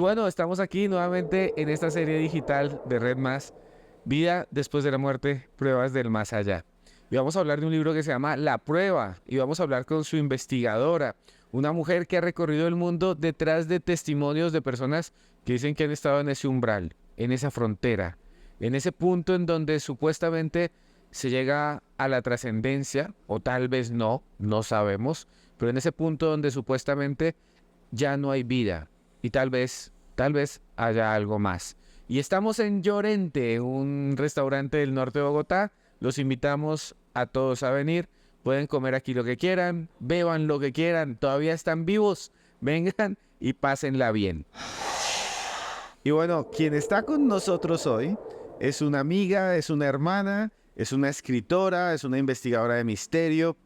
bueno, estamos aquí nuevamente en esta serie digital de Red Más, Vida después de la muerte, pruebas del más allá. Y vamos a hablar de un libro que se llama La Prueba, y vamos a hablar con su investigadora, una mujer que ha recorrido el mundo detrás de testimonios de personas que dicen que han estado en ese umbral, en esa frontera, en ese punto en donde supuestamente se llega a la trascendencia, o tal vez no, no sabemos, pero en ese punto donde supuestamente ya no hay vida y tal vez haya algo más. Y estamos en Llorente, un restaurante del norte de Bogotá. Los invitamos a todos a venir. Pueden comer aquí lo que quieran, beban lo que quieran, todavía están vivos. Vengan y pásenla bien. Y bueno, quien está con nosotros hoy es una amiga, es una hermana, es una escritora, es una investigadora de misterio.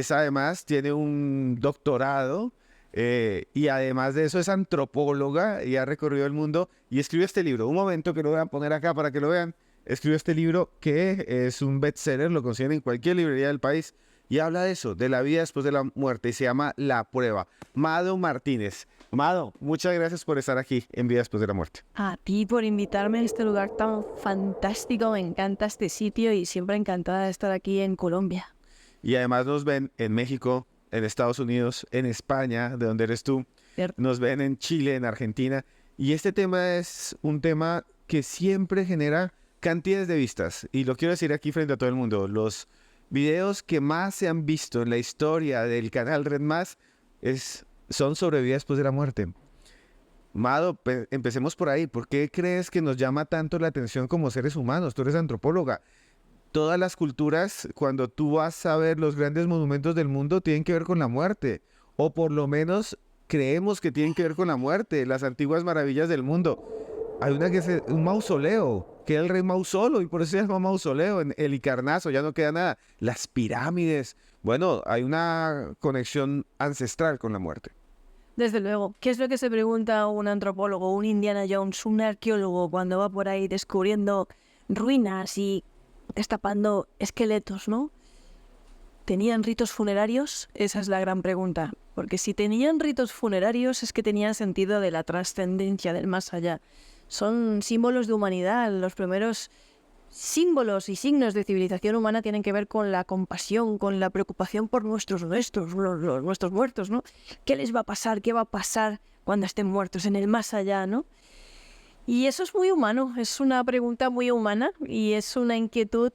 Además tiene un doctorado y además de eso es antropóloga y ha recorrido el mundo y escribió este libro. Un momento que lo voy a poner acá para que lo vean. Escribió este libro que es un bestseller, lo consiguen en cualquier librería del país y habla de eso, de la vida después de la muerte y se llama La Prueba. Mado Martínez. Mado, muchas gracias por estar aquí en Vida después de la muerte. A ti por invitarme a este lugar tan fantástico, me encanta este sitio y siempre encantada de estar aquí en Colombia. Y además nos ven en México, en Estados Unidos, en España, de donde eres tú. ¿Cierto? Nos ven en Chile, en Argentina. Y este tema es un tema que siempre genera cantidades de vistas. Y lo quiero decir aquí frente a todo el mundo. Los videos que más se han visto en la historia del canal Red Más son sobre vida después de la muerte. Mado, empecemos por ahí. ¿Por qué crees que nos llama tanto la atención como seres humanos? Tú eres antropóloga. Todas las culturas, cuando tú vas a ver los grandes monumentos del mundo, tienen que ver con la muerte. O por lo menos creemos que tienen que ver con la muerte. Las antiguas maravillas del mundo. Hay una que es un mausoleo, que es el rey Mausolo, y por eso se llama mausoleo. En el Icarnazo ya no queda nada. Las pirámides. Bueno, hay una conexión ancestral con la muerte. Desde luego, ¿qué es lo que se pregunta un antropólogo, un Indiana Jones, un arqueólogo cuando va por ahí descubriendo ruinas y destapando esqueletos, ¿no? ¿Tenían ritos funerarios? Esa es la gran pregunta. Porque si tenían ritos funerarios es que tenían sentido de la trascendencia, del más allá. Son símbolos de humanidad. Los primeros símbolos y signos de civilización humana tienen que ver con la compasión, con la preocupación por nuestros muertos, ¿no? ¿Qué les va a pasar? ¿Qué va a pasar cuando estén muertos en el más allá, ¿no? Y eso es muy humano, es una pregunta muy humana y es una inquietud,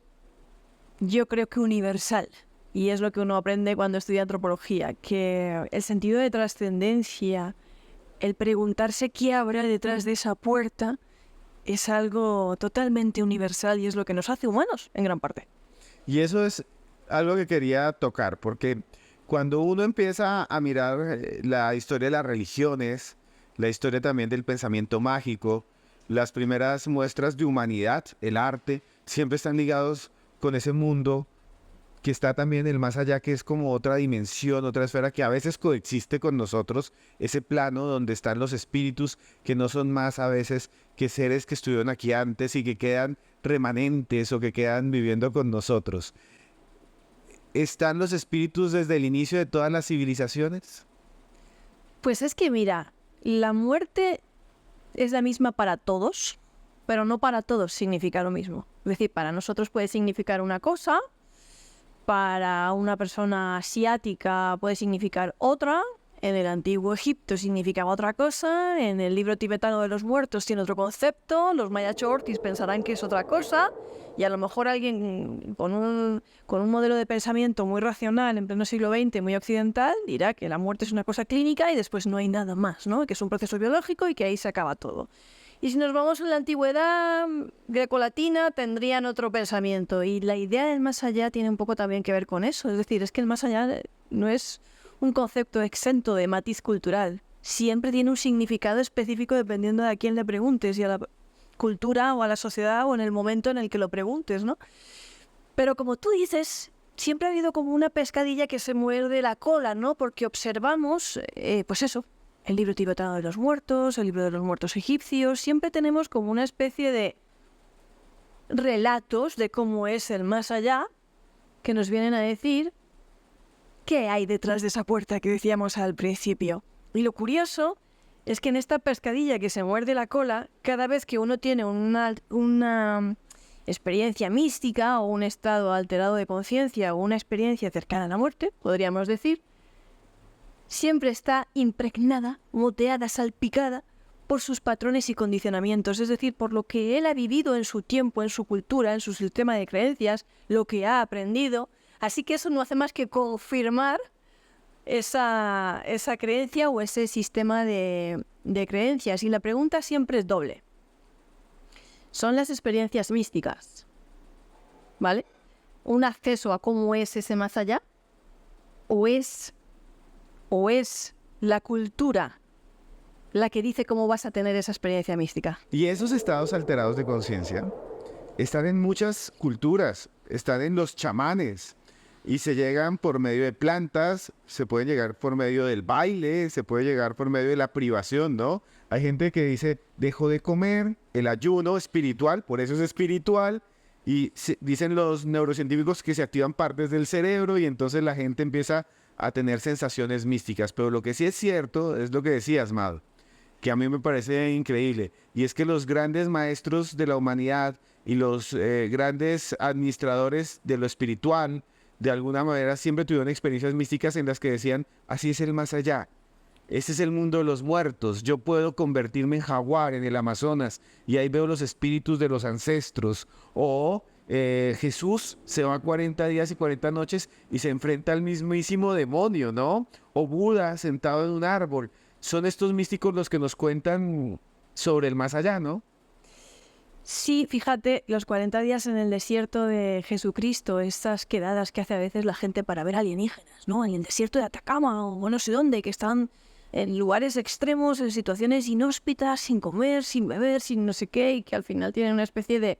yo creo que universal. Y es lo que uno aprende cuando estudia antropología, que el sentido de trascendencia, el preguntarse qué habrá detrás de esa puerta, es algo totalmente universal y es lo que nos hace humanos, en gran parte. Y eso es algo que quería tocar, porque cuando uno empieza a mirar la historia de las religiones, la historia también del pensamiento mágico, las primeras muestras de humanidad, el arte, siempre están ligados con ese mundo que está también el más allá, que es como otra dimensión, otra esfera que a veces coexiste con nosotros, ese plano donde están los espíritus que no son más a veces que seres que estuvieron aquí antes y que quedan remanentes o que quedan viviendo con nosotros. ¿Están los espíritus desde el inicio de todas las civilizaciones? Pues es que mira, la muerte es la misma para todos, pero no para todos significa lo mismo. Es decir, para nosotros puede significar una cosa, para una persona asiática puede significar otra, en el antiguo Egipto significaba otra cosa, en el libro tibetano de los muertos tiene otro concepto, los mayachortis pensarán que es otra cosa, y a lo mejor alguien con un modelo de pensamiento muy racional en pleno siglo XX, muy occidental, dirá que la muerte es una cosa clínica y después no hay nada más, ¿no? Que es un proceso biológico y que ahí se acaba todo. Y si nos vamos a la antigüedad grecolatina, tendrían otro pensamiento. Y la idea del más allá tiene un poco también que ver con eso. Es decir, es que el más allá no es un concepto exento de matiz cultural. Siempre tiene un significado específico dependiendo de a quién le preguntes y a la cultura o a la sociedad o en el momento en el que lo preguntes, ¿no? Pero como tú dices, siempre ha habido como una pescadilla que se muerde la cola, ¿no? Porque observamos, pues eso, el libro tibetano de los muertos, el libro de los muertos egipcios, siempre tenemos como una especie de relatos de cómo es el más allá que nos vienen a decir qué hay detrás de esa puerta que decíamos al principio. Y lo curioso es que en esta pescadilla que se muerde la cola, cada vez que uno tiene una experiencia mística o un estado alterado de conciencia o una experiencia cercana a la muerte, podríamos decir, siempre está impregnada, moteada, salpicada por sus patrones y condicionamientos, es decir, por lo que él ha vivido en su tiempo, en su cultura, en su sistema de creencias, lo que ha aprendido. Así que eso no hace más que confirmar esa creencia o ese sistema de creencias. Y la pregunta siempre es doble. ¿Son las experiencias místicas, ¿vale?, un acceso a cómo es ese más allá? ¿O es la cultura la que dice cómo vas a tener esa experiencia mística? Y esos estados alterados de conciencia están en muchas culturas, están en los chamanes y se llegan por medio de plantas, se pueden llegar por medio del baile, se puede llegar por medio de la privación, ¿no? Hay gente que dice, dejo de comer, el ayuno espiritual, por eso es espiritual, y dicen los neurocientíficos que se activan partes del cerebro y entonces la gente empieza a tener sensaciones místicas. Pero lo que sí es cierto es lo que decías, Mad, que a mí me parece increíble, y es que los grandes maestros de la humanidad y los grandes administradores de lo espiritual, de alguna manera siempre tuvieron experiencias místicas en las que decían, así es el más allá, ese es el mundo de los muertos, yo puedo convertirme en jaguar en el Amazonas, y ahí veo los espíritus de los ancestros, o Jesús se va 40 días y 40 noches y se enfrenta al mismísimo demonio, ¿no? O Buda sentado en un árbol. Son estos místicos los que nos cuentan sobre el más allá, ¿no? Sí, fíjate, los 40 días en el desierto de Jesucristo, estas quedadas que hace a veces la gente para ver alienígenas, ¿no? En el desierto de Atacama o no sé dónde, que están en lugares extremos, en situaciones inhóspitas, sin comer, sin beber, sin no sé qué, y que al final tienen una especie de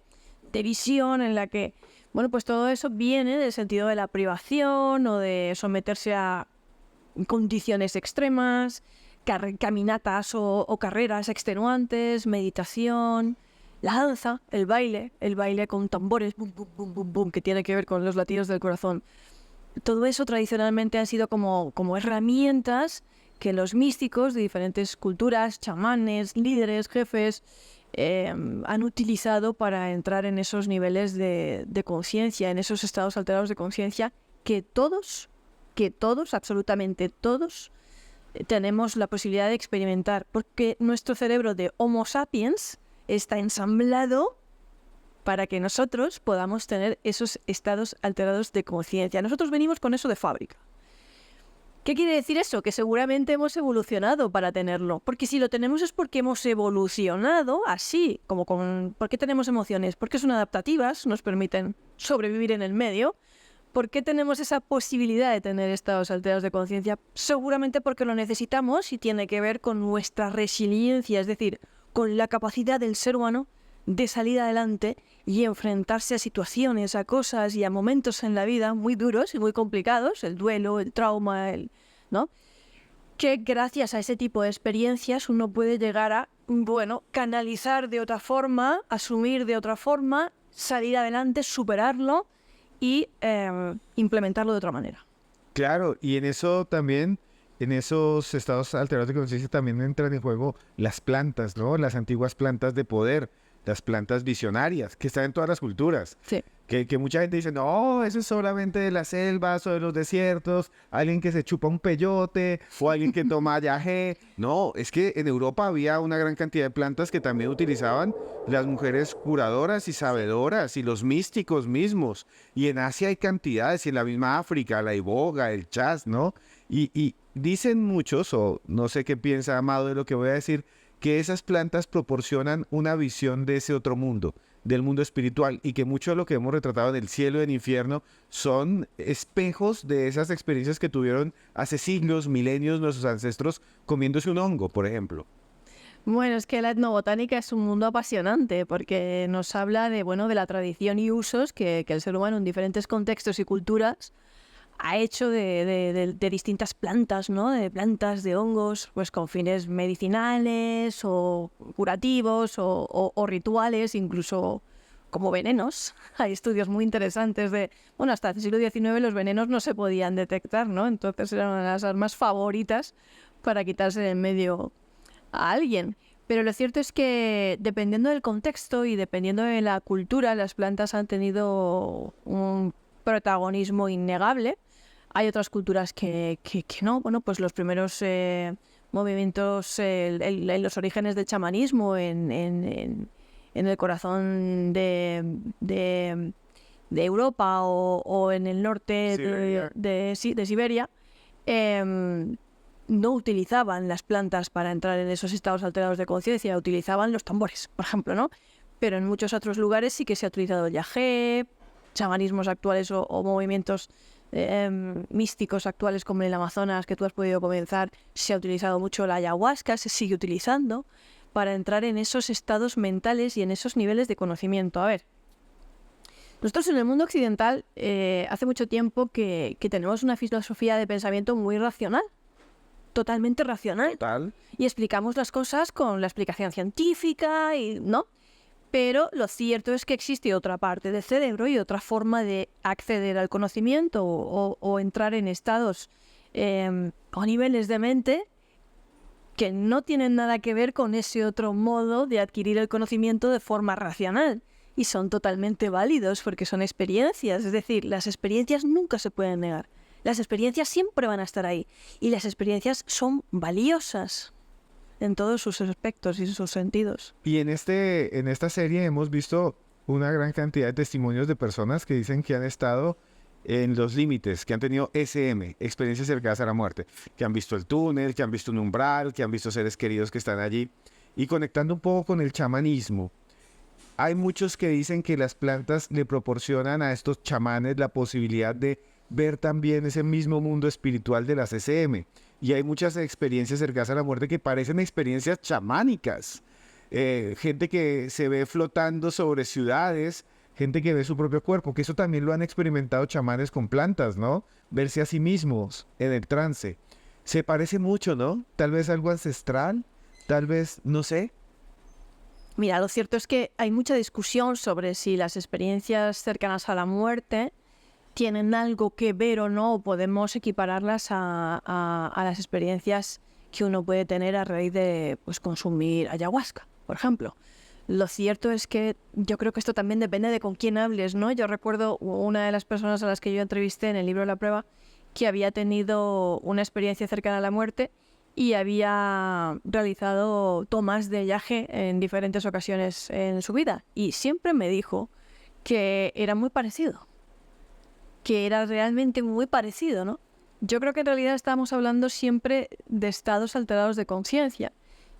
visión en la que, bueno, pues todo eso viene del sentido de la privación o de someterse a condiciones extremas, caminatas o carreras extenuantes, meditación, la danza, el baile con tambores, bum, bum, bum, bum, bum, que tiene que ver con los latidos del corazón. Todo eso tradicionalmente han sido como herramientas que los místicos de diferentes culturas, chamanes, líderes, jefes, han utilizado para entrar en esos niveles de conciencia, en esos estados alterados de conciencia que todos, absolutamente todos, tenemos la posibilidad de experimentar, porque nuestro cerebro de Homo sapiens está ensamblado para que nosotros podamos tener esos estados alterados de conciencia. Nosotros venimos con eso de fábrica. ¿Qué quiere decir eso? Que seguramente hemos evolucionado para tenerlo. Porque si lo tenemos es porque hemos evolucionado así, ¿por qué tenemos emociones? Porque son adaptativas, nos permiten sobrevivir en el medio. ¿Por qué tenemos esa posibilidad de tener estados alterados de conciencia? Seguramente porque lo necesitamos y tiene que ver con nuestra resiliencia, es decir, con la capacidad del ser humano de salir adelante y enfrentarse a situaciones, a cosas y a momentos en la vida muy duros y muy complicados, el duelo, el trauma, ¿no? Que gracias a ese tipo de experiencias uno puede llegar a, canalizar de otra forma, asumir de otra forma, salir adelante, superarlo y implementarlo de otra manera. Claro, y en eso también, en esos estados alterados de conciencia también entran en juego las plantas, ¿no? Las antiguas plantas de poder, las plantas visionarias, que están en todas las culturas. Sí. Que mucha gente dice, no, eso es solamente de las selvas o de los desiertos, alguien que se chupa un peyote o alguien que toma yagé. No, es que en Europa había una gran cantidad de plantas que también utilizaban las mujeres curadoras y sabedoras y los místicos mismos. Y en Asia hay cantidades, y en la misma África, la iboga, el chas, ¿no? Y dicen muchos, o no sé qué piensa Amado de lo que voy a decir, que esas plantas proporcionan una visión de ese otro mundo, del mundo espiritual, y que mucho de lo que hemos retratado en el cielo y en el infierno son espejos de esas experiencias que tuvieron hace siglos, milenios nuestros ancestros comiéndose un hongo, por ejemplo. Bueno, es que la etnobotánica es un mundo apasionante porque nos habla de la tradición y usos que el ser humano en diferentes contextos y culturas ha hecho de distintas plantas, ¿no? De plantas, de hongos, pues con fines medicinales o curativos o rituales, incluso como venenos. Hay estudios muy interesantes hasta el siglo XIX los venenos no se podían detectar, ¿no? Entonces eran una de las armas favoritas para quitarse de en medio a alguien. Pero lo cierto es que dependiendo del contexto y dependiendo de la cultura, las plantas han tenido un protagonismo innegable. Hay otras culturas que no. Bueno, pues los primeros movimientos, los orígenes del chamanismo en el corazón de Europa o en el norte Siberia. de Siberia, no utilizaban las plantas para entrar en esos estados alterados de conciencia, utilizaban los tambores, por ejemplo, ¿no? Pero en muchos otros lugares sí que se ha utilizado el yagé, chamanismos actuales o movimientos místicos actuales como en el Amazonas, que tú has podido comenzar, se ha utilizado mucho la ayahuasca, se sigue utilizando para entrar en esos estados mentales y en esos niveles de conocimiento. A ver, nosotros en el mundo occidental hace mucho tiempo que tenemos una filosofía de pensamiento muy racional, totalmente racional. Total. Y explicamos las cosas con la explicación científica, ¿no? Pero lo cierto es que existe otra parte del cerebro y otra forma de acceder al conocimiento o entrar en estados o niveles de mente que no tienen nada que ver con ese otro modo de adquirir el conocimiento de forma racional. Y son totalmente válidos porque son experiencias. Es decir, las experiencias nunca se pueden negar. Las experiencias siempre van a estar ahí. Y las experiencias son valiosas en todos sus aspectos y sus sentidos. Y en esta serie hemos visto una gran cantidad de testimonios de personas que dicen que han estado en los límites, que han tenido SM, experiencias cercanas a la muerte, que han visto el túnel, que han visto un umbral, que han visto seres queridos que están allí. Y conectando un poco con el chamanismo, hay muchos que dicen que las plantas le proporcionan a estos chamanes la posibilidad de ver también ese mismo mundo espiritual de las SM. Y hay muchas experiencias cercanas a la muerte que parecen experiencias chamánicas. Gente que se ve flotando sobre ciudades, gente que ve su propio cuerpo, que eso también lo han experimentado chamanes con plantas, ¿no? Verse a sí mismos en el trance. Se parece mucho, ¿no? Tal vez algo ancestral, tal vez, no sé. Mira, lo cierto es que hay mucha discusión sobre si las experiencias cercanas a la muerte tienen algo que ver o no, o podemos equipararlas a las experiencias que uno puede tener a raíz de consumir ayahuasca, por ejemplo. Lo cierto es que yo creo que esto también depende de con quién hables, ¿no? Yo recuerdo una de las personas a las que yo entrevisté en el libro La Prueba que había tenido una experiencia cercana a la muerte y había realizado tomas de yagé en diferentes ocasiones en su vida. Y siempre me dijo que era muy parecido, que era realmente muy parecido, ¿no? Yo creo que en realidad estamos hablando siempre de estados alterados de conciencia,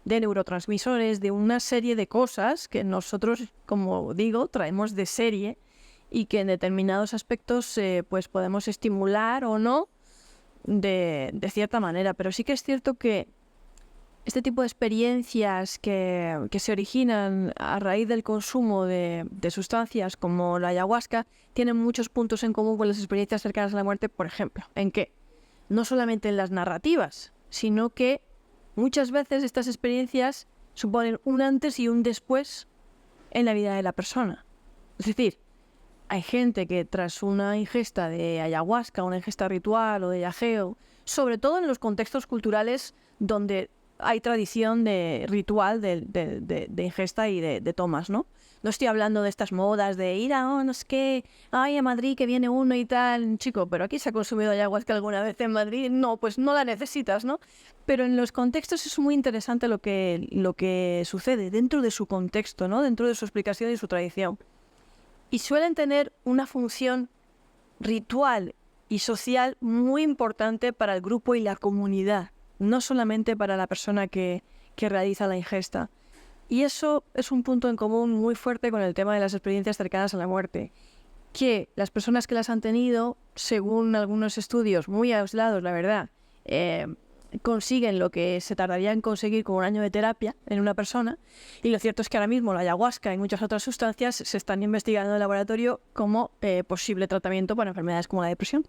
de neurotransmisores, de una serie de cosas que nosotros, como digo, traemos de serie y que en determinados aspectos pues podemos estimular o no de cierta manera. Pero sí que es cierto que este tipo de experiencias que se originan a raíz del consumo de sustancias como la ayahuasca tienen muchos puntos en común con las experiencias cercanas a la muerte, por ejemplo. ¿En qué? No solamente en las narrativas, sino que muchas veces estas experiencias suponen un antes y un después en la vida de la persona. Es decir, hay gente que tras una ingesta de ayahuasca, una ingesta ritual o de yageo, sobre todo en los contextos culturales donde hay tradición de ritual de ingesta y de tomas, ¿no? No estoy hablando de estas modas de ir a, no es que, ay, a Madrid que viene uno y tal, chico, pero aquí se ha consumido ayahuasca alguna vez en Madrid, no, pues no la necesitas, ¿no? Pero en los contextos es muy interesante lo que sucede dentro de su contexto, ¿no? Dentro de su explicación y su tradición. Y suelen tener una función ritual y social muy importante para el grupo y la comunidad, no solamente para la persona que realiza la ingesta. Y eso es un punto en común muy fuerte con el tema de las experiencias cercanas a la muerte, que las personas que las han tenido, según algunos estudios muy aislados, la verdad, consiguen lo que se tardaría en conseguir con un año de terapia en una persona. Y lo cierto es que ahora mismo la ayahuasca y muchas otras sustancias se están investigando en el laboratorio como posible tratamiento para enfermedades como la depresión.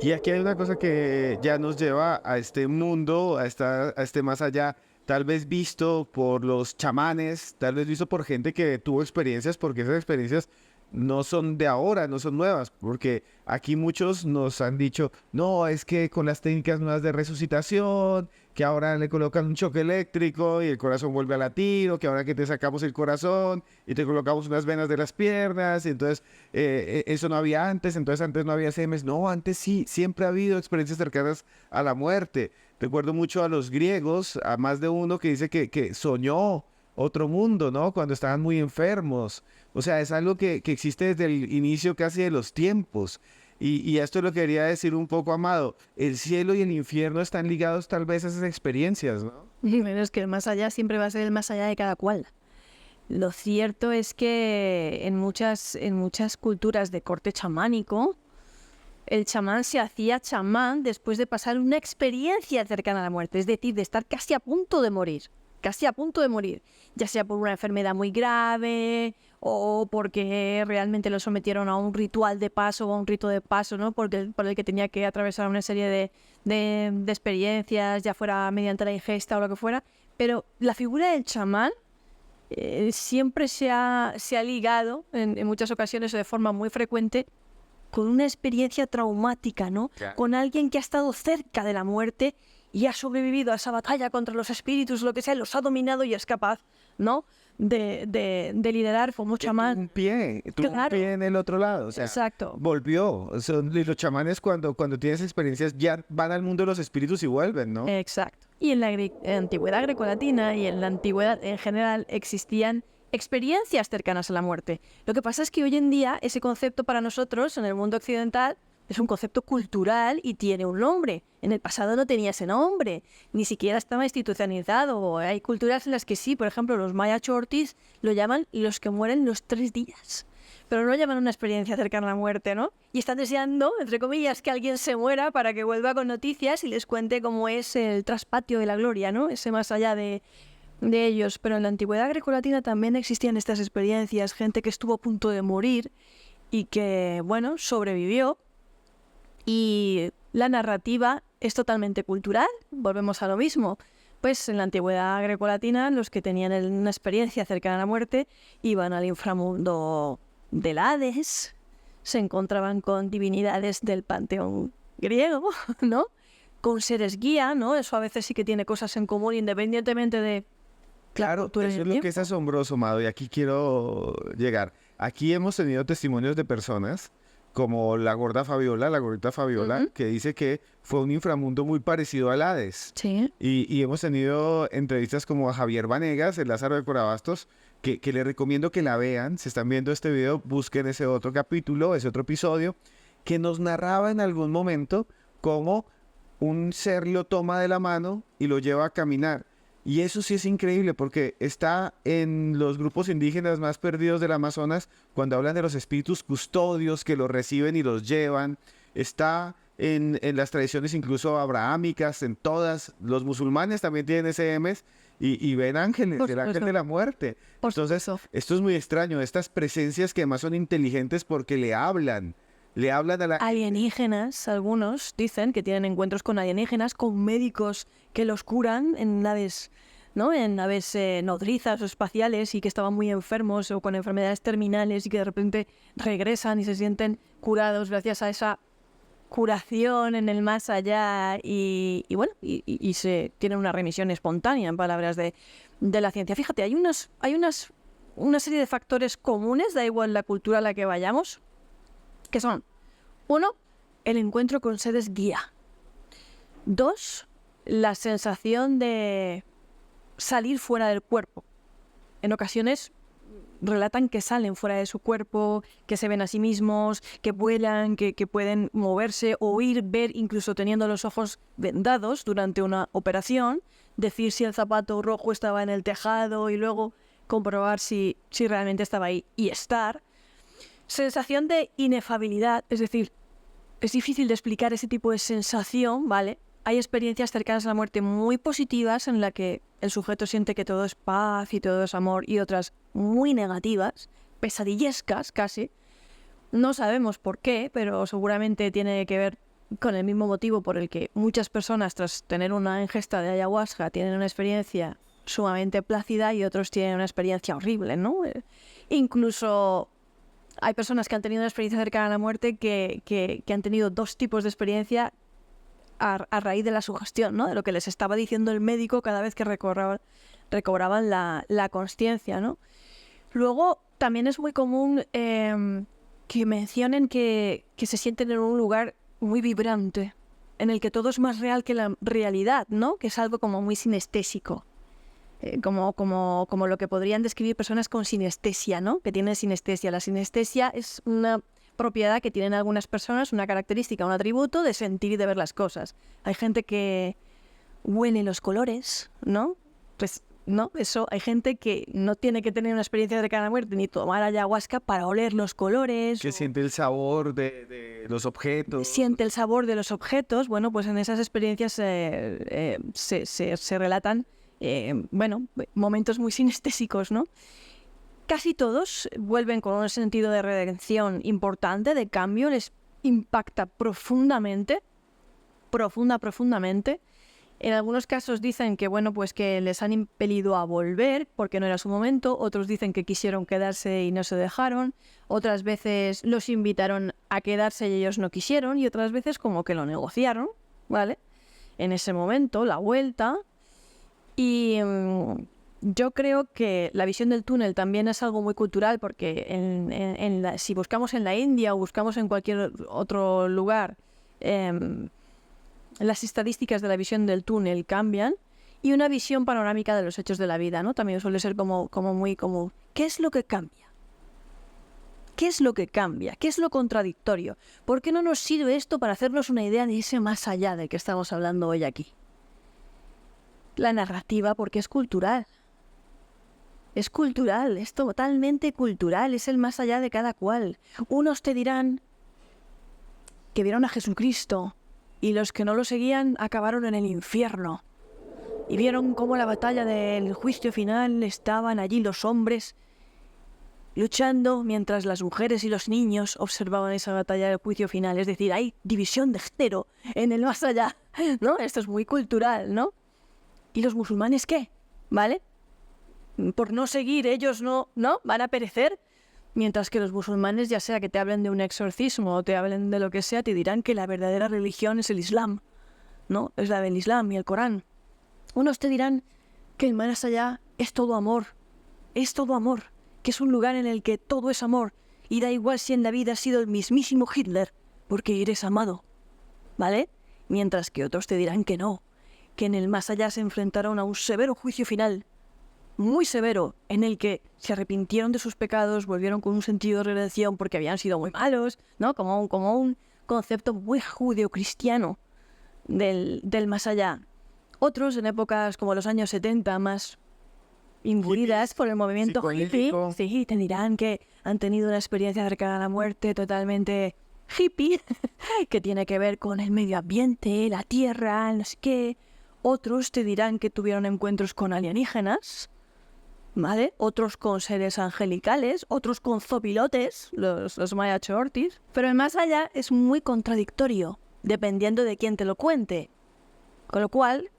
Y aquí hay una cosa que ya nos lleva a este mundo, a este más allá, tal vez visto por los chamanes, tal vez visto por gente que tuvo experiencias, porque esas experiencias no son de ahora, no son nuevas, porque aquí muchos nos han dicho, no, es que con las técnicas nuevas de resucitación, que ahora le colocan un choque eléctrico y el corazón vuelve a latir, o que ahora que te sacamos el corazón y te colocamos unas venas de las piernas, y entonces eso no había antes, entonces antes no había semes. No, antes sí, siempre ha habido experiencias cercanas a la muerte. Recuerdo mucho a los griegos, a más de uno que dice que soñó otro mundo, ¿no? Cuando estaban muy enfermos. O sea, es algo que existe desde el inicio casi de los tiempos. Y esto lo quería decir un poco, Amado. El cielo y el infierno están ligados tal vez a esas experiencias, ¿no? Bueno, es que el más allá siempre va a ser el más allá de cada cual. Lo cierto es que en muchas culturas de corte chamánico, el chamán se hacía chamán después de pasar una experiencia cercana a la muerte, es decir, de estar casi a punto de morir, ya sea por una enfermedad muy grave o porque realmente lo sometieron a un ritual de paso o a un rito de paso, ¿no? Por el que tenía que atravesar una serie de experiencias, ya fuera mediante la ingesta o lo que fuera. Pero la figura del chamán siempre se ha ligado, en muchas ocasiones o de forma muy frecuente, con una experiencia traumática, ¿no? Claro. Con alguien que ha estado cerca de la muerte y ha sobrevivido a esa batalla contra los espíritus, lo que sea, los ha dominado y es capaz, ¿no? De liderar como chamán. Tuvo un Claro. pie en el otro lado, o sea, Exacto. volvió. Y los chamanes cuando tienes experiencias ya van al mundo de los espíritus y vuelven, ¿no? Exacto. Y en la antigüedad grecolatina y en la antigüedad en general existían experiencias cercanas a la muerte. Lo que pasa es que hoy en día ese concepto para nosotros en el mundo occidental es un concepto cultural y tiene un nombre. En el pasado no tenía ese nombre, ni siquiera estaba institucionalizado. Hay culturas en las que sí, por ejemplo, los maya chortis lo llaman los que mueren los 3 días. Pero no lo llaman una experiencia cercana a la muerte, ¿no? Y están deseando, entre comillas, que alguien se muera para que vuelva con noticias y les cuente cómo es el traspatio de la gloria, ¿no? Ese más allá de ellos. Pero en la antigüedad grecolatina también existían estas experiencias, gente que estuvo a punto de morir y que, bueno, sobrevivió. Y la narrativa es totalmente cultural, volvemos a lo mismo. Pues en la antigüedad grecolatina los que tenían una experiencia cercana a la muerte iban al inframundo del Hades, se encontraban con divinidades del panteón griego, ¿no? Con seres guía, ¿no? Eso a veces sí que tiene cosas en común independientemente de... Claro, tú eres eso el es lo que tiempo. es asombroso, Mado, y aquí quiero llegar. Aquí hemos tenido testimonios de personas como la gordita Fabiola, Ujú. que dice que fue un inframundo muy parecido al Hades. Sí. Y hemos tenido entrevistas como a Javier Vanegas, el Lázaro de Corabastos, que les recomiendo que la vean. Si están viendo este video, busquen ese otro capítulo, ese otro episodio, que nos narraba en algún momento cómo un ser lo toma de la mano y lo lleva a caminar. Y eso sí es increíble porque está en los grupos indígenas más perdidos del Amazonas cuando hablan de los espíritus custodios que los reciben y los llevan. Está en las tradiciones incluso abrahámicas, en todas. Los musulmanes también tienen SMs y ven ángeles, Por el ángel supuesto. de la muerte. Por Entonces, supuesto. esto es muy extraño. Estas presencias que además son inteligentes porque le hablan a la... Alienígenas, algunos dicen que tienen encuentros con alienígenas, con médicos que los curan en naves, ¿no? En naves nodrizas o espaciales y que estaban muy enfermos o con enfermedades terminales y que de repente regresan y se sienten curados gracias a esa curación en el más allá y bueno, y se tiene una remisión espontánea en palabras de la ciencia. Fíjate, hay una serie de factores comunes, da igual la cultura a la que vayamos, que son, 1, el encuentro con seres guía. 2, la sensación de salir fuera del cuerpo. En ocasiones relatan que salen fuera de su cuerpo, que se ven a sí mismos, que vuelan, que pueden moverse, oír, ver, incluso teniendo los ojos vendados durante una operación, decir si el zapato rojo estaba en el tejado y luego comprobar si realmente estaba ahí y estar. Sensación de inefabilidad, es decir, es difícil de explicar ese tipo de sensación, ¿vale? Hay experiencias cercanas a la muerte muy positivas en la que el sujeto siente que todo es paz y todo es amor y otras muy negativas, pesadillescas casi. No sabemos por qué, pero seguramente tiene que ver con el mismo motivo por el que muchas personas tras tener una ingesta de ayahuasca tienen una experiencia sumamente plácida y otros tienen una experiencia horrible, ¿no? Incluso hay personas que han tenido una experiencia cercana a la muerte que han tenido 2 tipos de experiencia a raíz de la sugestión, ¿no? De lo que les estaba diciendo el médico cada vez que recobraban la consciencia, ¿no? Luego, también es muy común que mencionen que se sienten en un lugar muy vibrante, en el que todo es más real que la realidad, ¿no? Que es algo como muy sinestésico. Como lo que podrían describir personas con sinestesia, ¿no? Que tienen sinestesia. La sinestesia es una propiedad que tienen algunas personas, una característica, un atributo de sentir y de ver las cosas. Hay gente que huele los colores, ¿no? Pues no, eso hay gente que no tiene que tener una experiencia cercana a la muerte ni tomar ayahuasca para oler los colores. Que siente el sabor de los objetos. Siente el sabor de los objetos. Bueno, pues en esas experiencias se relatan momentos muy sinestésicos, ¿no? Casi todos vuelven con un sentido de redención importante, de cambio, les impacta profundamente. En algunos casos dicen que, pues que les han impelido a volver porque no era su momento. Otros dicen que quisieron quedarse y no se dejaron. Otras veces los invitaron a quedarse y ellos no quisieron. Y otras veces como que lo negociaron, ¿vale? En ese momento, la vuelta. Y yo creo que la visión del túnel también es algo muy cultural porque si buscamos en la India o buscamos en cualquier otro lugar, las estadísticas de la visión del túnel cambian y una visión panorámica de los hechos de la vida, ¿no? También suele ser como muy común. ¿Qué es lo que cambia? ¿Qué es lo que cambia? ¿Qué es lo contradictorio? ¿Por qué no nos sirve esto para hacernos una idea de ese más allá del que estamos hablando hoy aquí? La narrativa, porque es cultural. Es cultural, es totalmente cultural, es el más allá de cada cual. Unos te dirán que vieron a Jesucristo y los que no lo seguían acabaron en el infierno. Y vieron cómo la batalla del juicio final estaban allí los hombres luchando mientras las mujeres y los niños observaban esa batalla del juicio final. Es decir, hay división de género en el más allá, ¿no? Esto es muy cultural, ¿no? ¿Y los musulmanes qué? ¿Vale? Por no seguir, ellos no van a perecer. Mientras que los musulmanes, ya sea que te hablen de un exorcismo o te hablen de lo que sea, te dirán que la verdadera religión es el Islam, ¿no? Es la del Islam y el Corán. Unos te dirán que el más allá es todo amor, que es un lugar en el que todo es amor y da igual si en la vida has sido el mismísimo Hitler, porque eres amado, ¿vale? Mientras que otros te dirán que no, que en el más allá se enfrentaron a un severo juicio final, muy severo, en el que se arrepintieron de sus pecados, volvieron con un sentido de redención porque habían sido muy malos, ¿no? Como un concepto muy judeocristiano del más allá. Otros, en épocas como los años 70, más imbuidas por el movimiento hippie, sí, te dirán que han tenido una experiencia cercana a la muerte totalmente hippie, que tiene que ver con el medio ambiente, la tierra, no sé qué. Otros te dirán que tuvieron encuentros con alienígenas, ¿vale? Otros con seres angelicales, otros con zopilotes, los Maya Ortiz. Pero el más allá es muy contradictorio, dependiendo de quién te lo cuente. Con lo cual,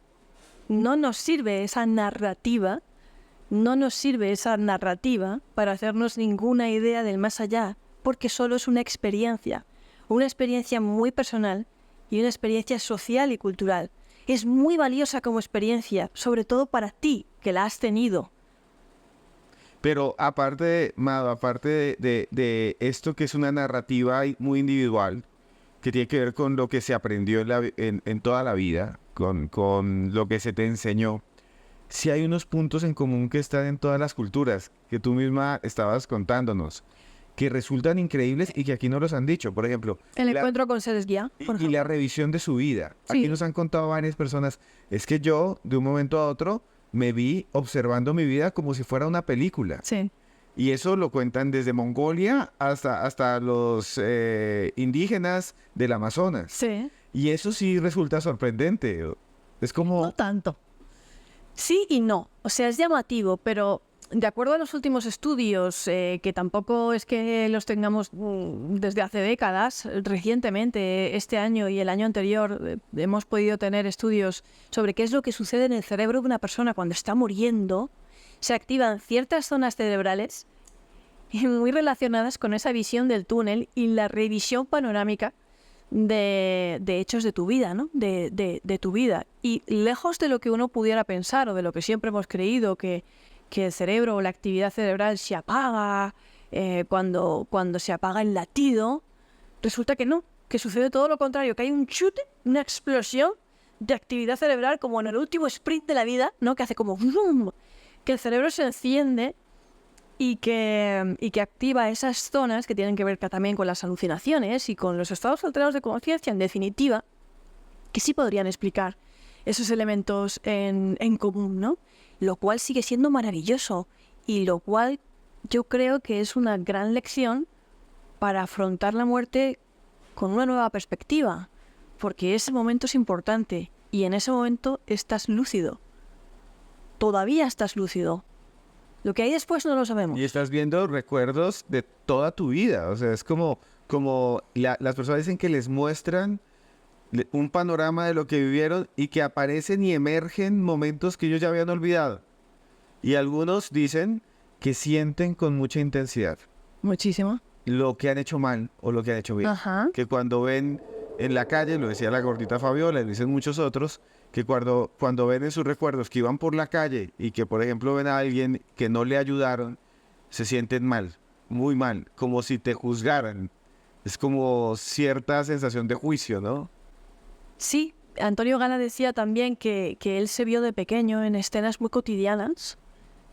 no nos sirve esa narrativa para hacernos ninguna idea del más allá, porque solo es una experiencia muy personal y una experiencia social y cultural. Es muy valiosa como experiencia, sobre todo para ti, que la has tenido. Pero aparte de esto que es una narrativa muy individual, que tiene que ver con lo que se aprendió en toda la vida, con lo que se te enseñó, sí hay unos puntos en común que están en todas las culturas, que tú misma estabas contándonos, que resultan increíbles y que aquí no los han dicho. Por ejemplo, el encuentro con seres guía. Y la revisión de su vida. Sí. Aquí nos han contado varias personas, es que yo, de un momento a otro, me vi observando mi vida como si fuera una película. Sí. Y eso lo cuentan desde Mongolia hasta los indígenas del Amazonas. Sí. Y eso sí resulta sorprendente. Es como... No tanto. Sí y no. O sea, es llamativo, pero de acuerdo a los últimos estudios, que tampoco es que los tengamos desde hace décadas, recientemente, este año y el año anterior, hemos podido tener estudios sobre qué es lo que sucede en el cerebro de una persona cuando está muriendo. Se activan ciertas zonas cerebrales muy relacionadas con esa visión del túnel y la revisión panorámica de hechos de tu vida, ¿no? De tu vida. Y lejos de lo que uno pudiera pensar o de lo que siempre hemos creído, que el cerebro o la actividad cerebral se apaga cuando se apaga el latido, resulta que no, que sucede todo lo contrario, que hay un chute, una explosión de actividad cerebral como en el último sprint de la vida, ¿no? Que hace como ¡vum! Que el cerebro se enciende y que activa esas zonas que tienen que ver también con las alucinaciones y con los estados alterados de conciencia, en definitiva, que sí podrían explicar esos elementos en común, ¿no? Lo cual sigue siendo maravilloso y lo cual yo creo que es una gran lección para afrontar la muerte con una nueva perspectiva, porque ese momento es importante y en ese momento estás lúcido. Todavía estás lúcido. Lo que hay después no lo sabemos. Y estás viendo recuerdos de toda tu vida. O sea, es como las personas dicen que les muestran un panorama de lo que vivieron y que aparecen y emergen momentos que ellos ya habían olvidado. Y algunos dicen que sienten con mucha intensidad Muchísimo. lo que han hecho mal o lo que han hecho bien. Ajá. Que cuando ven en la calle, lo decía la gordita Fabiola, y lo dicen muchos otros, que cuando ven en sus recuerdos que iban por la calle y que, por ejemplo, ven a alguien que no le ayudaron, se sienten mal, muy mal, como si te juzgaran. Es como cierta sensación de juicio, ¿no? Sí, Antonio Gala decía también que él se vio de pequeño en escenas muy cotidianas,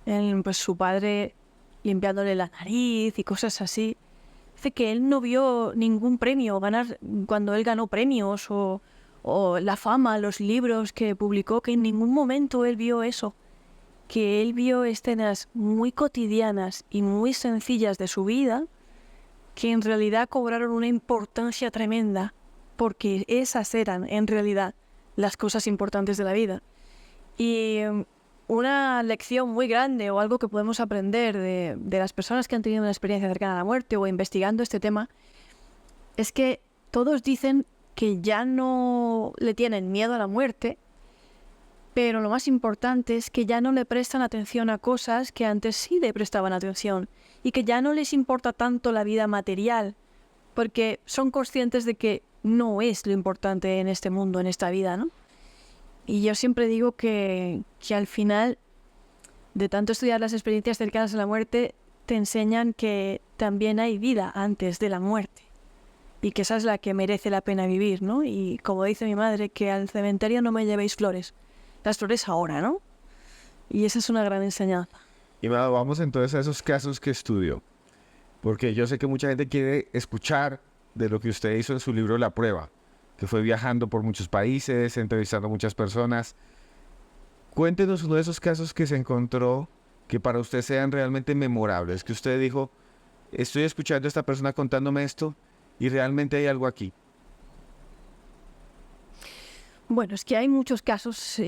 en pues, su padre limpiándole la nariz y cosas así. Dice que él no vio ningún premio ganar cuando él ganó premios o la fama, los libros que publicó, que en ningún momento él vio eso. Que él vio escenas muy cotidianas y muy sencillas de su vida que en realidad cobraron una importancia tremenda, porque esas eran en realidad las cosas importantes de la vida. Y una lección muy grande o algo que podemos aprender de las personas que han tenido una experiencia cercana a la muerte o investigando este tema es que todos dicen que ya no le tienen miedo a la muerte, pero lo más importante es que ya no le prestan atención a cosas que antes sí le prestaban atención y que ya no les importa tanto la vida material, porque son conscientes de que no es lo importante en este mundo, en esta vida, ¿no? Y yo siempre digo que al final, de tanto estudiar las experiencias cercanas a la muerte, te enseñan que también hay vida antes de la muerte y que esa es la que merece la pena vivir, ¿no? Y como dice mi madre, que al cementerio no me llevéis flores, las flores ahora, ¿no? Y esa es una gran enseñanza. Y vamos entonces a esos casos que estudió, porque yo sé que mucha gente quiere escuchar de lo que usted hizo en su libro La Prueba, que fue viajando por muchos países, entrevistando a muchas personas. Cuéntenos uno de esos casos que se encontró que para usted sean realmente memorables, que usted dijo, estoy escuchando a esta persona contándome esto y realmente hay algo aquí. Bueno, es que hay muchos casos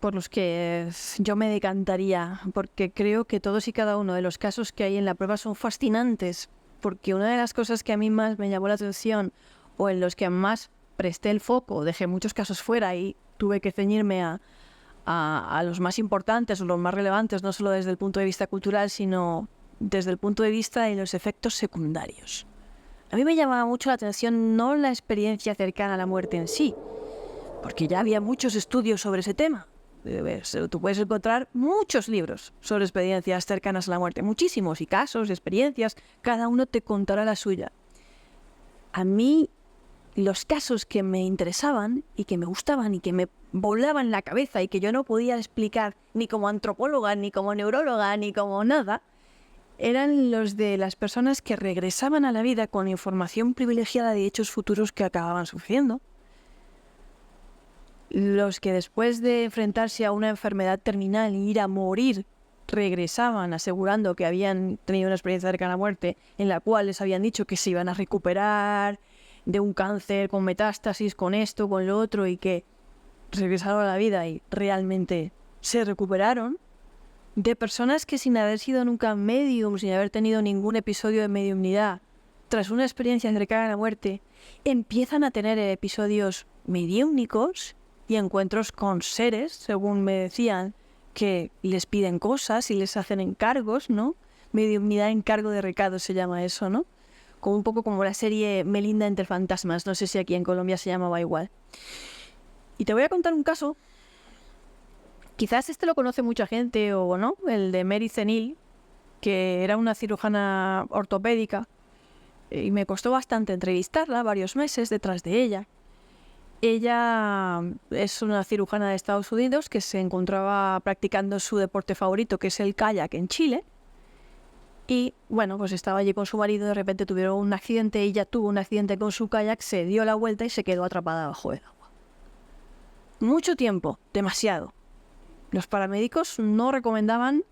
por los que yo me decantaría, porque creo que todos y cada uno de los casos que hay en la prueba son fascinantes, porque una de las cosas que a mí más me llamó la atención o en los que más presté el foco, dejé muchos casos fuera y tuve que ceñirme a los más importantes o los más relevantes, no solo desde el punto de vista cultural, sino desde el punto de vista de los efectos secundarios. A mí me llamaba mucho la atención no la experiencia cercana a la muerte en sí, porque ya había muchos estudios sobre ese tema. Tú puedes encontrar muchos libros sobre experiencias cercanas a la muerte, muchísimos, y casos, experiencias, cada uno te contará la suya. A mí, los casos que me interesaban y que me gustaban y que me volaban la cabeza y que yo no podía explicar ni como antropóloga, ni como neuróloga, ni como nada, eran los de las personas que regresaban a la vida con información privilegiada de hechos futuros que acababan sucediendo. Los que después de enfrentarse a una enfermedad terminal y ir a morir, regresaban asegurando que habían tenido una experiencia cercana a la muerte en la cual les habían dicho que se iban a recuperar de un cáncer con metástasis, con esto, con lo otro, y que regresaron a la vida y realmente se recuperaron. De personas que sin haber sido nunca medium, sin haber tenido ningún episodio de mediumnidad, tras una experiencia cercana a la muerte, empiezan a tener episodios mediúmnicos y encuentros con seres, según me decían, que les piden cosas y les hacen encargos, ¿no? Mediumnidad, encargo de recado se llama eso, ¿no? como un poco como la serie Melinda entre fantasmas, no sé si aquí en Colombia se llamaba igual. Y te voy a contar un caso, quizás este lo conoce mucha gente o no, el de Mary Zenil, que era una cirujana ortopédica, y me costó bastante entrevistarla, varios meses detrás de ella. Ella es una cirujana de Estados Unidos que se encontraba practicando su deporte favorito, que es el kayak en Chile. Y bueno, pues estaba allí con su marido, de repente tuvieron un accidente, ella tuvo un accidente con su kayak, se dio la vuelta y se quedó atrapada bajo el agua. Mucho tiempo, demasiado. Los paramédicos no recomendaban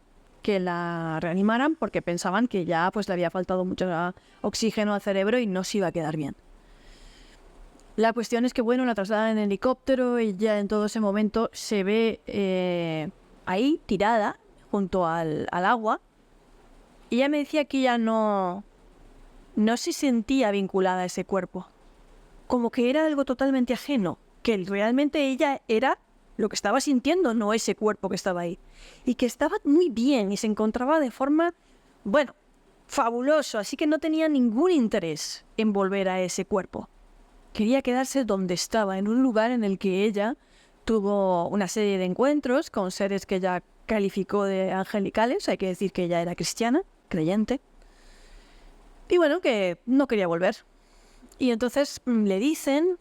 que la reanimaran porque pensaban que ya pues le había faltado mucho oxígeno al cerebro y no se iba a quedar bien. La cuestión es que, bueno, la trasladan en helicóptero y ya en todo ese momento se ve ahí, tirada, junto al agua. Y ella me decía que ella no se sentía vinculada a ese cuerpo. Como que era algo totalmente ajeno, que realmente ella era lo que estaba sintiendo, no ese cuerpo que estaba ahí. Y que estaba muy bien y se encontraba de forma, bueno, fabuloso. Así que no tenía ningún interés en volver a ese cuerpo. Quería quedarse donde estaba, en un lugar en el que ella tuvo una serie de encuentros con seres que ella calificó de angelicales. Hay que decir que ella era cristiana, creyente. Y bueno, que no quería volver. Y entonces le dicen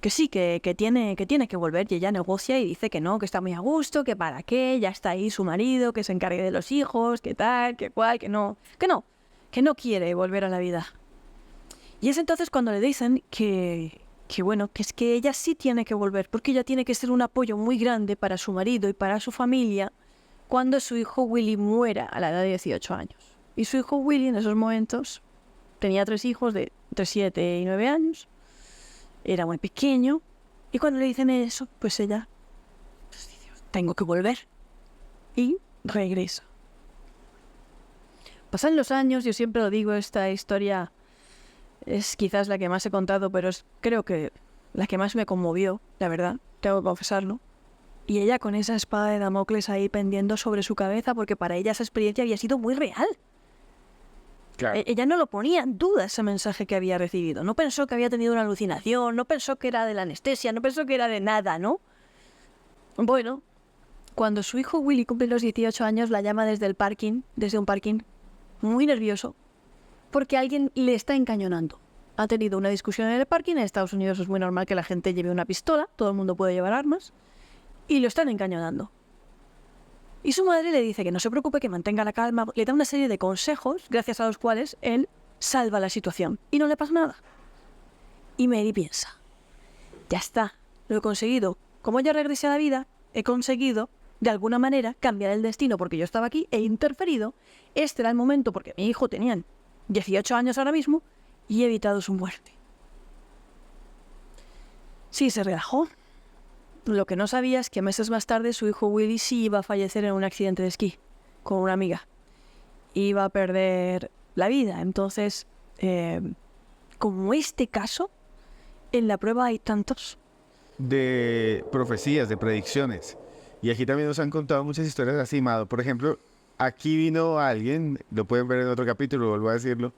que sí, que tiene que volver, y ella negocia y dice que no, que está muy a gusto, que para qué, ya está ahí su marido, que se encargue de los hijos, que tal, que cual, que no quiere volver a la vida. Y es entonces cuando le dicen que bueno, que es que ella sí tiene que volver, porque ella tiene que ser un apoyo muy grande para su marido y para su familia cuando su hijo Willy muera a la edad de 18 años. Y su hijo Willy en esos momentos tenía 3 hijos de entre 7 y 9 años, era muy pequeño, y cuando le dicen eso, pues ella pues dice, tengo que volver, y regresa. Pasan los años, yo siempre lo digo, esta historia es quizás la que más he contado, pero creo que la que más me conmovió, la verdad, tengo que confesarlo. Y ella con esa espada de Damocles ahí pendiendo sobre su cabeza, porque para ella esa experiencia había sido muy real. Claro. Ella no lo ponía en duda ese mensaje que había recibido. No pensó que había tenido una alucinación, no pensó que era de la anestesia, no pensó que era de nada, ¿no? Bueno, cuando su hijo Willy cumple los 18 años, la llama desde un parking, muy nervioso, porque alguien le está encañonando. Ha tenido una discusión en el parking. En Estados Unidos es muy normal que la gente lleve una pistola, todo el mundo puede llevar armas, y lo están encañonando. Y su madre le dice que no se preocupe, que mantenga la calma, le da una serie de consejos gracias a los cuales él salva la situación y no le pasa nada. Y Mary piensa, ya está, lo he conseguido. Como ya regresé a la vida, he conseguido de alguna manera cambiar el destino porque yo estaba aquí, he interferido. Este era el momento porque mi hijo tenía 18 años ahora mismo y he evitado su muerte. Sí, se relajó. Lo que no sabía es que meses más tarde su hijo Willy sí iba a fallecer en un accidente de esquí con una amiga. Iba a perder la vida. Entonces, como este caso, en la prueba hay tantos. De profecías, de predicciones. Y aquí también nos han contado muchas historias así, Mado. Por ejemplo, aquí vino alguien, lo pueden ver en otro capítulo, vuelvo a decirlo,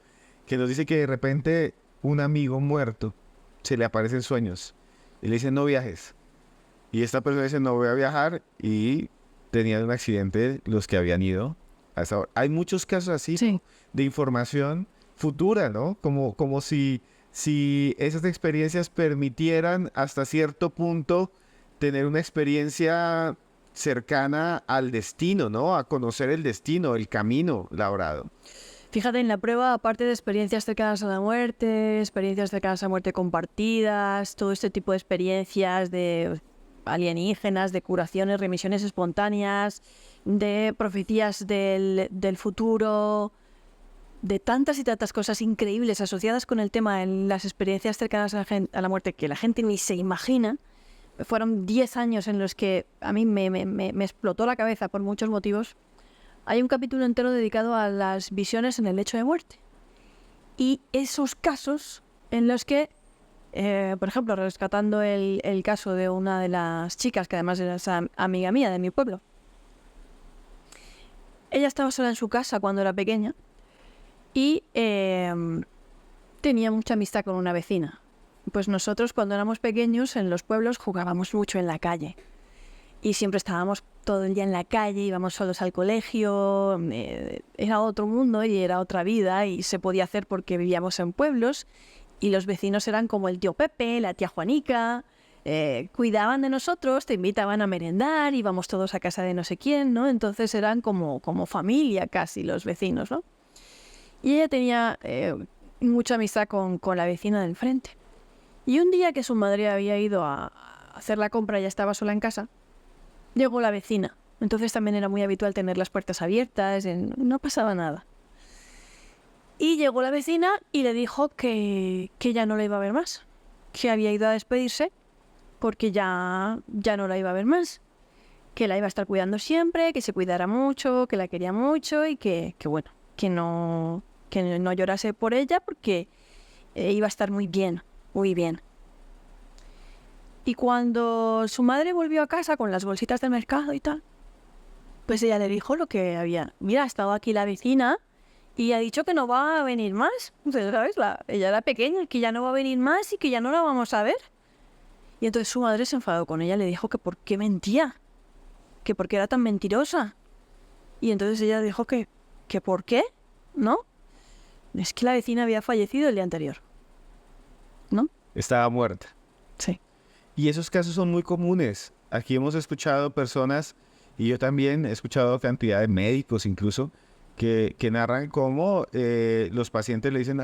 que nos dice que de repente un amigo muerto se le aparece en sueños y le dice no viajes. Y esta persona dice no voy a viajar y tenían un accidente los que habían ido a esa hora. Hay muchos casos así, Sí. ¿no? De información futura, ¿no? Como si esas experiencias permitieran hasta cierto punto tener una experiencia cercana al destino, ¿no? A conocer el destino, el camino labrado. Fíjate, en la prueba, aparte de experiencias cercanas a la muerte, experiencias cercanas a la muerte compartidas, todo este tipo de experiencias de alienígenas, de curaciones, remisiones espontáneas, de profecías del futuro, de tantas y tantas cosas increíbles asociadas con el tema de las experiencias cercanas a la muerte que la gente ni se imagina. Fueron 10 años en los que a mí me explotó la cabeza por muchos motivos. Hay un capítulo entero dedicado a las visiones en el lecho de muerte. Y esos casos en los que, por ejemplo, rescatando el caso de una de las chicas, que además era amiga mía de mi pueblo. Ella estaba sola en su casa cuando era pequeña y tenía mucha amistad con una vecina. Pues nosotros cuando éramos pequeños en los pueblos jugábamos mucho en la calle. Y siempre estábamos todo el día en la calle, íbamos solos al colegio, era otro mundo y era otra vida y se podía hacer porque vivíamos en pueblos y los vecinos eran como el tío Pepe, la tía Juanica, cuidaban de nosotros, te invitaban a merendar, íbamos todos a casa de no sé quién, ¿no? Entonces eran como familia casi los vecinos, ¿no? Y ella tenía mucha amistad con la vecina del frente. Y un día que su madre había ido a hacer la compra, ya estaba sola en casa, llegó la vecina. Entonces también era muy habitual tener las puertas abiertas, no pasaba nada. Y llegó la vecina y le dijo que ya no la iba a ver más, que había ido a despedirse porque ya no la iba a ver más, que la iba a estar cuidando siempre, que se cuidara mucho, que la quería mucho y que no llorase por ella porque iba a estar muy bien, muy bien. Y cuando su madre volvió a casa con las bolsitas del mercado y tal, pues ella le dijo lo que había. Mira, ha estado aquí la vecina y ha dicho que no va a venir más. Entonces, ¿sabes? Ella era pequeña, que ya no va a venir más y que ya no la vamos a ver. Y entonces su madre se enfadó con ella, le dijo que por qué mentía, que por qué era tan mentirosa. Y entonces ella dijo que por qué, ¿no? Es que la vecina había fallecido el día anterior, ¿no? Estaba muerta. Sí. Y esos casos son muy comunes. Aquí hemos escuchado personas, y yo también he escuchado cantidad de médicos incluso, que narran cómo los pacientes le dicen,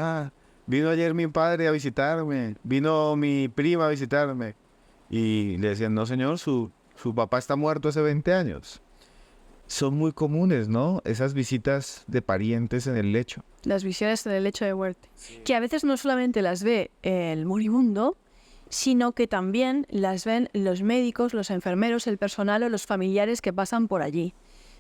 vino ayer mi padre a visitarme, vino mi prima a visitarme. Y le decían, no señor, su papá está muerto hace 20 años. Son muy comunes, ¿no? Esas visitas de parientes en el lecho. Las visiones en el lecho de muerte. Sí. Que a veces no solamente las ve el moribundo, sino que también las ven los médicos, los enfermeros, el personal o los familiares que pasan por allí.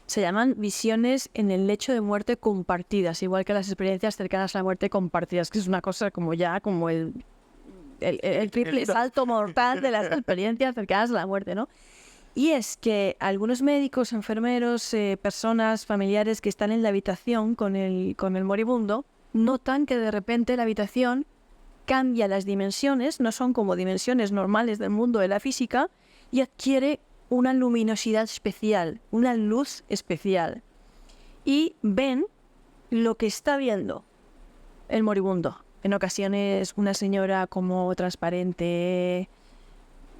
Se llaman visiones en el lecho de muerte compartidas, igual que las experiencias cercanas a la muerte compartidas, que es una cosa como el triple salto mortal de las experiencias cercanas a la muerte, ¿no? Y es que algunos médicos, enfermeros, personas, familiares que están en la habitación con el moribundo, notan que de repente la habitación cambia las dimensiones, no son como dimensiones normales del mundo de la física, y adquiere una luminosidad especial, una luz especial. Y ven lo que está viendo el moribundo. En ocasiones una señora como transparente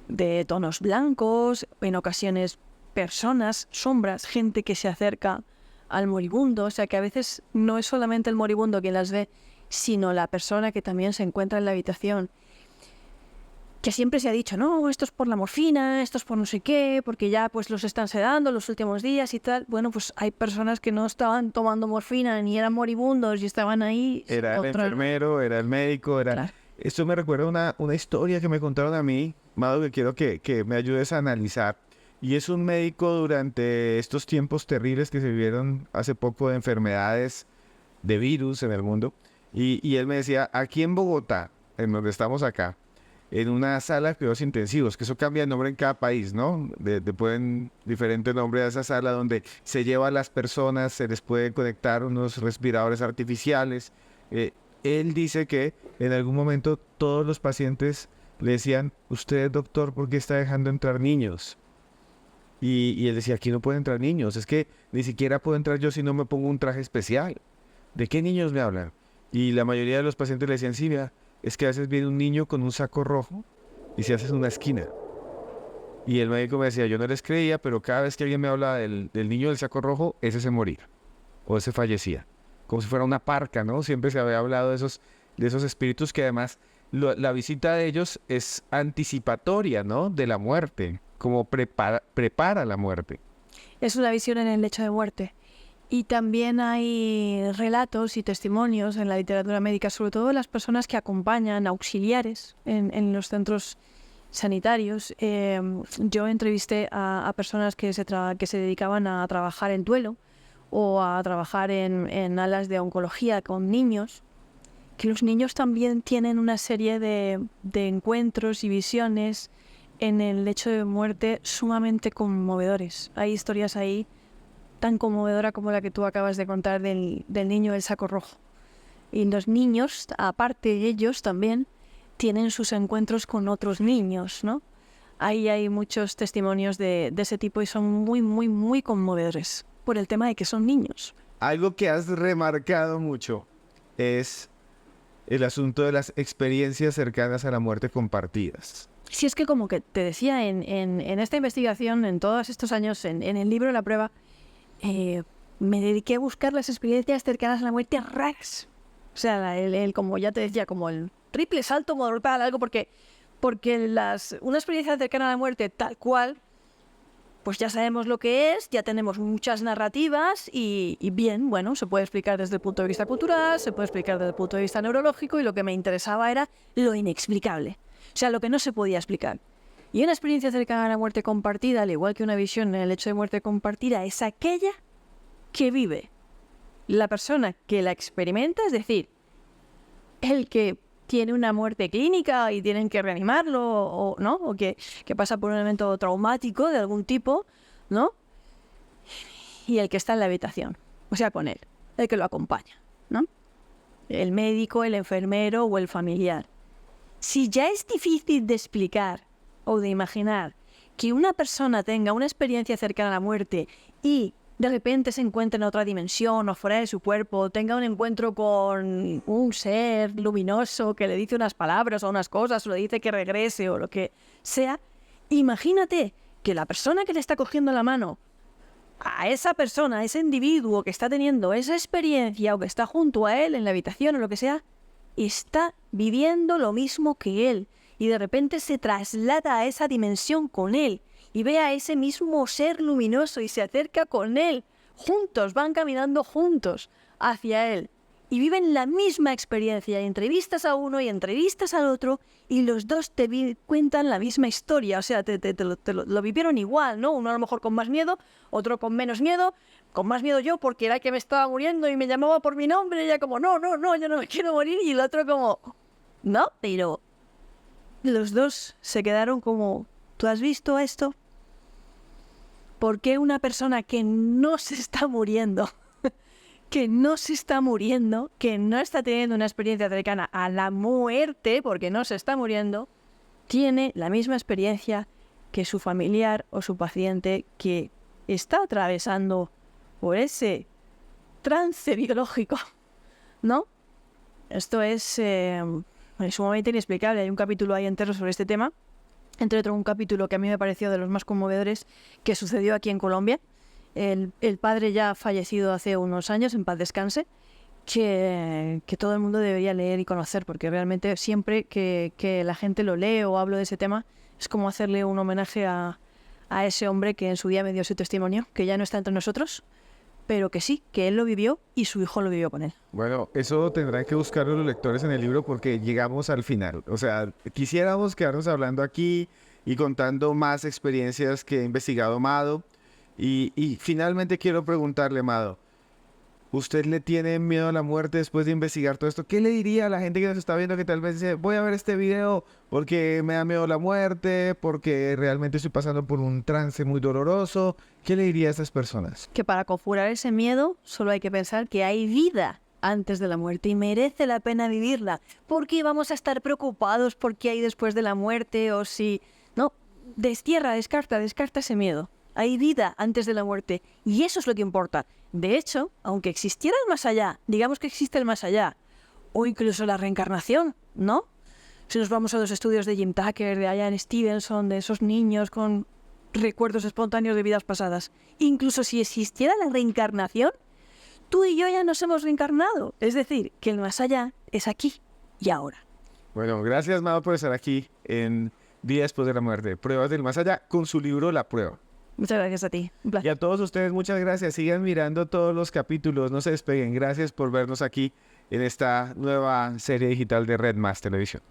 de tonos blancos, en ocasiones personas, sombras, gente que se acerca al moribundo, o sea que a veces no es solamente el moribundo quien las ve, sino la persona que también se encuentra en la habitación. Que siempre se ha dicho, no, esto es por la morfina, esto es por no sé qué, porque ya pues los están sedando los últimos días y tal. Bueno, pues hay personas que no estaban tomando morfina ni eran moribundos y estaban ahí. Era el enfermero, era el médico, era... Claro. Esto me recuerda una historia que me contaron a mí, Mado, que quiero que me ayudes a analizar. Y es un médico durante estos tiempos terribles que se vivieron hace poco de enfermedades, de virus en el mundo. Y él me decía, aquí en Bogotá, en donde estamos acá, en una sala de cuidados intensivos, que eso cambia de nombre en cada país, ¿no? Ponen diferente nombre a esa sala donde se lleva a las personas, se les puede conectar unos respiradores artificiales. Él dice que en algún momento todos los pacientes le decían, usted, doctor, ¿por qué está dejando entrar niños? Y él decía, aquí no pueden entrar niños, es que ni siquiera puedo entrar yo si no me pongo un traje especial. ¿De qué niños me hablan? Y la mayoría de los pacientes le decían, sí, mira, es que a veces viene un niño con un saco rojo y se hace en una esquina. Y el médico me decía, yo no les creía, pero cada vez que alguien me habla del niño del saco rojo, ese se moría o ese fallecía. Como si fuera una parca, ¿no? Siempre se había hablado de esos espíritus que además la visita de ellos es anticipatoria, ¿no? De la muerte, como prepara la muerte. Es una visión en el lecho de muerte. Y también hay relatos y testimonios en la literatura médica, sobre todo de las personas que acompañan auxiliares en los centros sanitarios. Yo entrevisté a personas que se dedicaban a trabajar en duelo o a trabajar en alas de oncología con niños, que los niños también tienen una serie de encuentros y visiones en el lecho de muerte sumamente conmovedores. Hay historias ahí tan conmovedora como la que tú acabas de contar del niño del saco rojo. Y los niños, aparte de ellos también, tienen sus encuentros con otros niños, ¿no? Ahí hay muchos testimonios de ese tipo y son muy, muy, muy conmovedores por el tema de que son niños. Algo que has remarcado mucho es el asunto de las experiencias cercanas a la muerte compartidas. Si es que, como que te decía, en esta investigación, en todos estos años, en el libro La Prueba, me dediqué a buscar las experiencias cercanas a la muerte raras. O sea, como ya te decía, como el triple salto mortal, algo porque una experiencia cercana a la muerte tal cual, pues ya sabemos lo que es, ya tenemos muchas narrativas y bien, bueno, se puede explicar desde el punto de vista cultural, se puede explicar desde el punto de vista neurológico, y lo que me interesaba era lo inexplicable, o sea, lo que no se podía explicar. Y una experiencia cercana a la muerte compartida, al igual que una visión en el hecho de muerte compartida, es aquella que vive la persona que la experimenta, es decir, el que tiene una muerte clínica y tienen que reanimarlo, o ¿no? O que pasa por un evento traumático de algún tipo, ¿no? Y el que está en la habitación, o sea, con él, el que lo acompaña, ¿no? El médico, el enfermero o el familiar. Si ya es difícil de explicar o de imaginar que una persona tenga una experiencia cercana a la muerte y de repente se encuentra en otra dimensión o fuera de su cuerpo, tenga un encuentro con un ser luminoso que le dice unas palabras o unas cosas, o le dice que regrese o lo que sea, imagínate que la persona que le está cogiendo la mano a esa persona, a ese individuo que está teniendo esa experiencia o que está junto a él en la habitación o lo que sea, está viviendo lo mismo que él y de repente se traslada a esa dimensión con él y ve a ese mismo ser luminoso y se acerca con él. Juntos, van caminando juntos hacia él y viven la misma experiencia. Y entrevistas a uno y entrevistas al otro y los dos te cuentan la misma historia. O sea, lo vivieron igual, ¿no? Uno a lo mejor con más miedo, otro con menos miedo. Con más miedo yo porque era el que me estaba muriendo y me llamaba por mi nombre. Y ella como, no, yo no me quiero morir. Y el otro como, no, pero los dos se quedaron como, ¿tú has visto esto? ¿Por qué una persona que no se está muriendo, que no está teniendo una experiencia cercana a la muerte, porque no se está muriendo, tiene la misma experiencia que su familiar o su paciente que está atravesando por ese trance biológico, ¿no? Esto es sumamente inexplicable. Hay un capítulo ahí entero sobre este tema. Entre otros, un capítulo que a mí me pareció de los más conmovedores que sucedió aquí en Colombia. El padre ya fallecido hace unos años, en paz descanse, que todo el mundo debería leer y conocer, porque realmente siempre que la gente lo lee o hablo de ese tema, es como hacerle un homenaje a ese hombre que en su día me dio su testimonio, que ya no está entre nosotros, pero que sí, que él lo vivió y su hijo lo vivió con él. Bueno, eso tendrán que buscarlo los lectores en el libro porque llegamos al final. O sea, quisiéramos quedarnos hablando aquí y contando más experiencias que he investigado Mado. Y finalmente quiero preguntarle, Mado, ¿usted le tiene miedo a la muerte después de investigar todo esto? ¿Qué le diría a la gente que nos está viendo que tal vez dice, voy a ver este video porque me da miedo la muerte, porque realmente estoy pasando por un trance muy doloroso? ¿Qué le diría a esas personas? Que para conjurar ese miedo solo hay que pensar que hay vida antes de la muerte y merece la pena vivirla. ¿Por qué vamos a estar preocupados por qué hay después de la muerte o si... No, descarta ese miedo. Hay vida antes de la muerte y eso es lo que importa. De hecho, aunque existiera el más allá, digamos que existe el más allá, o incluso la reencarnación, ¿no? Si nos vamos a los estudios de Jim Tucker, de Ian Stevenson, de esos niños con recuerdos espontáneos de vidas pasadas, incluso si existiera la reencarnación, tú y yo ya nos hemos reencarnado. Es decir, que el más allá es aquí y ahora. Bueno, gracias, Mado, por estar aquí en Vida Después de la Muerte, Pruebas del Más Allá, con su libro La Prueba. Muchas gracias a ti. Un placer. Y a todos ustedes, muchas gracias. Sigan mirando todos los capítulos, no se despeguen. Gracias por vernos aquí en esta nueva serie digital de Red Más Televisión.